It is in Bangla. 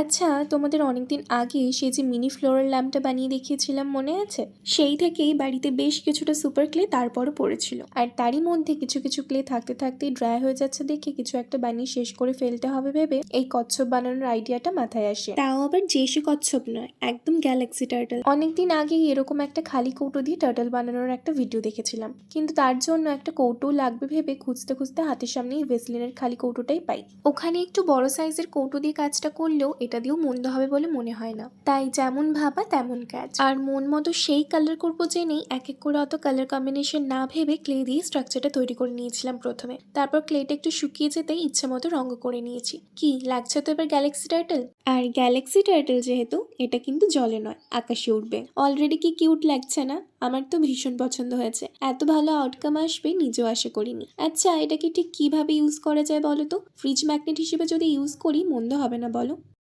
আচ্ছা, তোমাদের অনেকদিন আগে সেই যে মিনি ফ্লোরাল ল্যাম্পটা বানিয়ে দেখিয়েছিলাম মনে আছে? সেই থেকেই বাড়িতে বেশ কিছুটা সুপার ক্লে তারপরও পড়েছিল, আর তারই মধ্যে কিছু কিছু ক্লে থাকতে থাকতেই ড্রাই হয়ে যাচ্ছে দেখে কিছু একটা বানিয়ে শেষ করে ফেলতে হবে ভেবে এই কচ্ছপ বানানোর আইডিয়াটা মাথায় আসে। তাও আবার যে সে কচ্ছপ নয়, একদম গ্যালাক্সি টার্টল। অনেকদিন আগেই এরকম একটা খালি কৌটো দিয়ে টার্টল বানানোর একটা ভিডিও দেখেছিলাম, কিন্তু তার জন্য একটা কৌটো লাগবে ভেবে খুঁজতে খুঁজতে হাতের সামনেই ভেসলিনের খালি কৌটোটাই পাই। ওখানে একটু বড় সাইজের কৌটো দিয়ে কাজটা করলেও এটা দিয়েও মন্দ হবে বলে মনে হয় না, তাই যেমন ভাবা তেমন কাজ। আর মন মতো সেই কালার করবো জেনেই এক এক করে অত কালার কম্বিনেশন না ভেবে ক্লে দিয়ে স্ট্রাকচারটা তৈরি করে নিয়েছিলাম প্রথমে। তারপর ক্লেটা একটু শুকিয়ে যেতেই ইচ্ছা মতো রঙ করে নিয়েছি। কি লাগছে তো এবার গ্যালাক্সি টার্টল? আর গ্যালাক্সি টার্টল যেহেতু, এটা কিন্তু জলে নয় আকাশে উঠবে। অলরেডি কি কিউট লাগছে না? আমার তো ভীষণ পছন্দ হয়েছে, এত ভালো আউটকাম আসবে নিজেও আশা করিনি। আচ্ছা, এটাকে ঠিক কিভাবে ইউজ করা যায় বলো তো? ফ্রিজ ম্যাগনেট হিসেবে যদি ইউজ করি মন্দ হবে না বলো?